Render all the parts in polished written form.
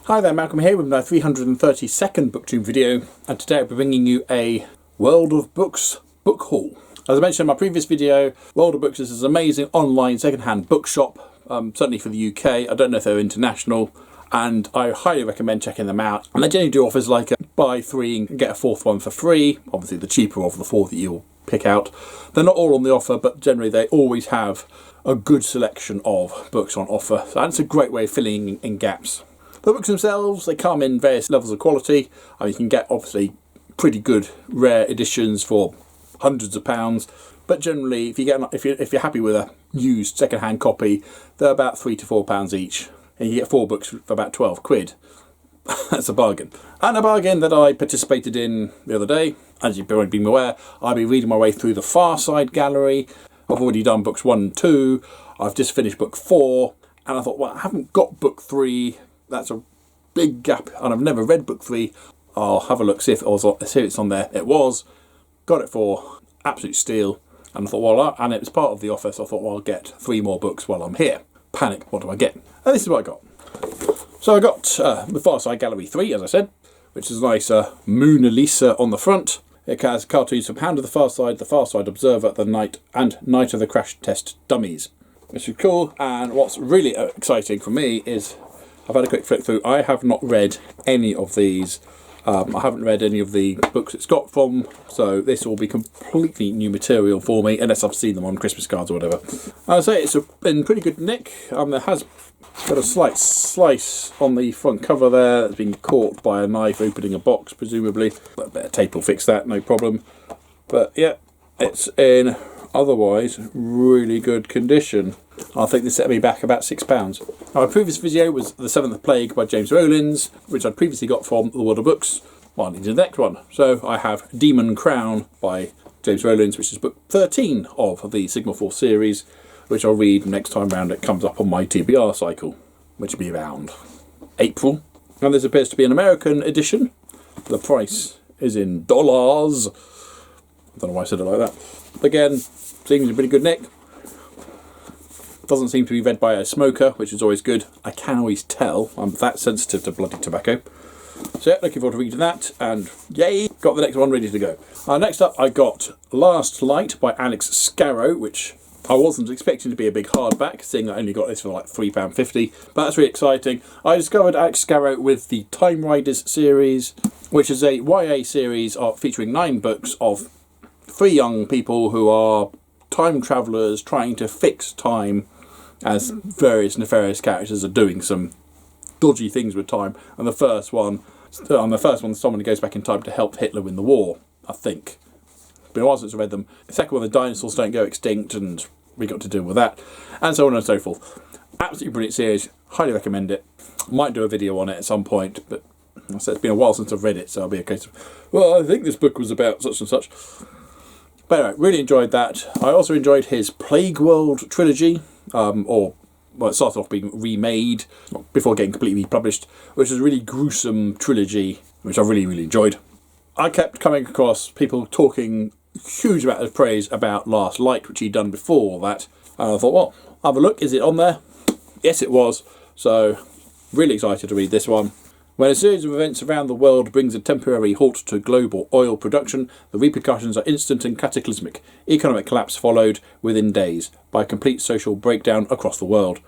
Hi there, Malcolm here with my 332nd Booktube video, and today I'll be bringing you a World of Books book haul. As I mentioned in my previous video, World of Books is an amazing online second-hand bookshop, certainly for the UK. I don't know if they're international, and I highly recommend checking them out. And they generally do offers like a buy three and get a fourth one for free, obviously the cheaper of the four that you'll pick out. They're not all on the offer, but generally they always have a good selection of books on offer, so that's a great way of filling in gaps. The books themselves, they come in various levels of quality. I mean, you can get obviously pretty good rare editions for hundreds of pounds, but generally if you're happy with a used second-hand copy, they're about £3 to £4 each, and you get 4 books for about 12 quid. That's a bargain. And a bargain that I participated in the other day. As you've already been aware, I've been reading my way through the Far Side gallery. I've already done books 1 and 2. I've just finished book 4, and I thought, well, I haven't got book 3. That's a big gap, and I've never read book 3. I'll have a look, see if it's on there. It was. Got it for absolute steal, and I thought, well, and it was part of the offer, so I thought, well, I'll get 3 more books while I'm here. Panic, what do I get? And this is what I got. So I got the Far Side Gallery 3, as I said, which is a nice Mona Lisa on the front. It has cartoons from Hound of the Far Side Observer, The Night, and Night of the Crash Test Dummies, which is cool. And what's really exciting for me is I've had a quick flick through. I have not read any of these. I haven't read any of the books it's got from, so this will be completely new material for me, unless I've seen them on Christmas cards or whatever. I'd say it's in pretty good nick. There has got a slight slice on the front cover there that's been caught by a knife opening a box, presumably. A bit of tape will fix that, no problem. But yeah, it's in otherwise really good condition. I think this set me back about £6. My previous video was The Seventh Plague by James Rowlands, which I'd previously got from the World of Books. Well, into the next one. So I have Demon Crown by James Rowlands, which is book 13 of the Sigma Force series, which I'll read next time round it comes up on my TBR cycle, which will be around April. And this appears to be an American edition. The price is in dollars. I don't know why I said it like that. Again, seems in pretty good nick. Doesn't seem to be read by a smoker, which is always good. I can always tell. I'm that sensitive to bloody tobacco. So yeah, looking forward to reading that, and yay, got the next one ready to go. Next up, I got Last Light by Alex Scarrow, which I wasn't expecting to be a big hardback, seeing I only got this for like £3.50, but that's really exciting. I discovered Alex Scarrow with the Time Riders series, which is a YA series featuring 9 books of 3 young people who are time travellers trying to fix time, as various nefarious characters are doing some dodgy things with time. And the first one, someone goes back in time to help Hitler win the war, I think. It's been a while since I read them. The second one, the dinosaurs don't go extinct, and we got to deal with that, and so on and so forth. Absolutely brilliant series, highly recommend it. Might do a video on it at some point, but I said it's been a while since I've read it, so I'll be a case of, well, I think this book was about such and such. But anyway, really enjoyed that. I also enjoyed his Plague World trilogy, well, it started off being remade before getting completely published, which is a really gruesome trilogy, which I really, really enjoyed. I kept coming across people talking huge amount of praise about Last Light, which he'd done before that, and I thought, well, have a look, is it on there? Yes, it was, so really excited to read this one. When a series of events around the world brings a temporary halt to global oil production, the repercussions are instant and cataclysmic. Economic collapse followed within days by a complete social breakdown across the world.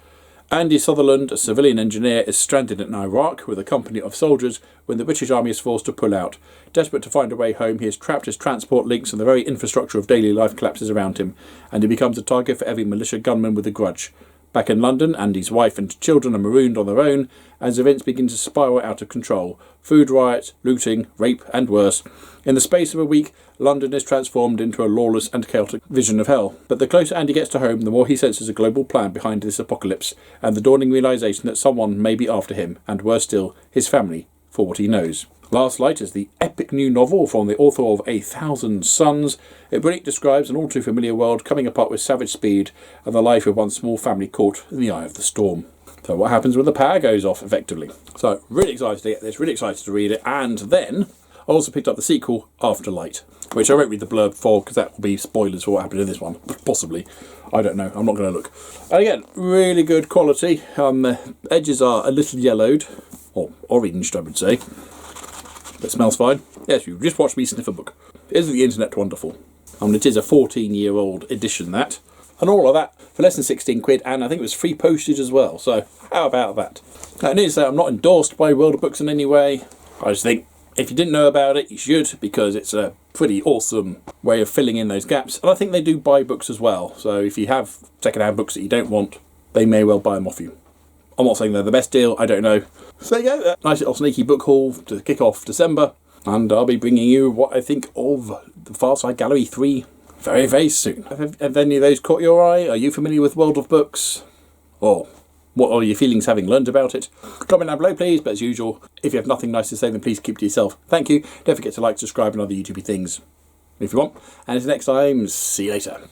Andy Sutherland, a civilian engineer, is stranded in Iraq with a company of soldiers when the British Army is forced to pull out. Desperate to find a way home, he is trapped as transport links and the very infrastructure of daily life collapses around him, and he becomes a target for every militia gunman with a grudge. Back in London, Andy's wife and children are marooned on their own as events begin to spiral out of control. Food riots, looting, rape and worse. In the space of a week, London is transformed into a lawless and chaotic vision of hell. But the closer Andy gets to home, the more he senses a global plan behind this apocalypse, and the dawning realisation that someone may be after him, and worse still, his family, for what he knows. Last Light is the epic new novel from the author of 1,000 Suns. It brilliantly describes an all too familiar world coming apart with savage speed and the life of one small family caught in the eye of the storm. So what happens when the power goes off, effectively? So really excited to get this, really excited to read it, and then I also picked up the sequel, Afterlight, which I won't read the blurb for because that will be spoilers for what happened in this one, possibly. I don't know, I'm not going to look. And again, really good quality. Edges are a little yellowed, or orange, I would say. But it smells fine. Yes, you've just watched me sniff a book. Isn't the internet wonderful? I mean, it is a 14-year-old edition, that. And all of that for less than 16 quid, and I think it was free postage as well, so how about that? Now, I need to say I'm not endorsed by World of Books in any way. I just think if you didn't know about it, you should, because it's a pretty awesome way of filling in those gaps. And I think they do buy books as well, so if you have second-hand books that you don't want, they may well buy them off you. I'm not saying they're the best deal, I don't know. So there you go, nice little sneaky book haul to kick off December, and I'll be bringing you what I think of The Far Side Gallery 3 very, very soon. Have any of those caught your eye? Are you familiar with World of Books? Or what are your feelings having learned about it? Drop it down below, please, but as usual, if you have nothing nice to say, then please keep it to yourself. Thank you. Don't forget to like, subscribe, and other YouTubey things if you want. And until next time, see you later.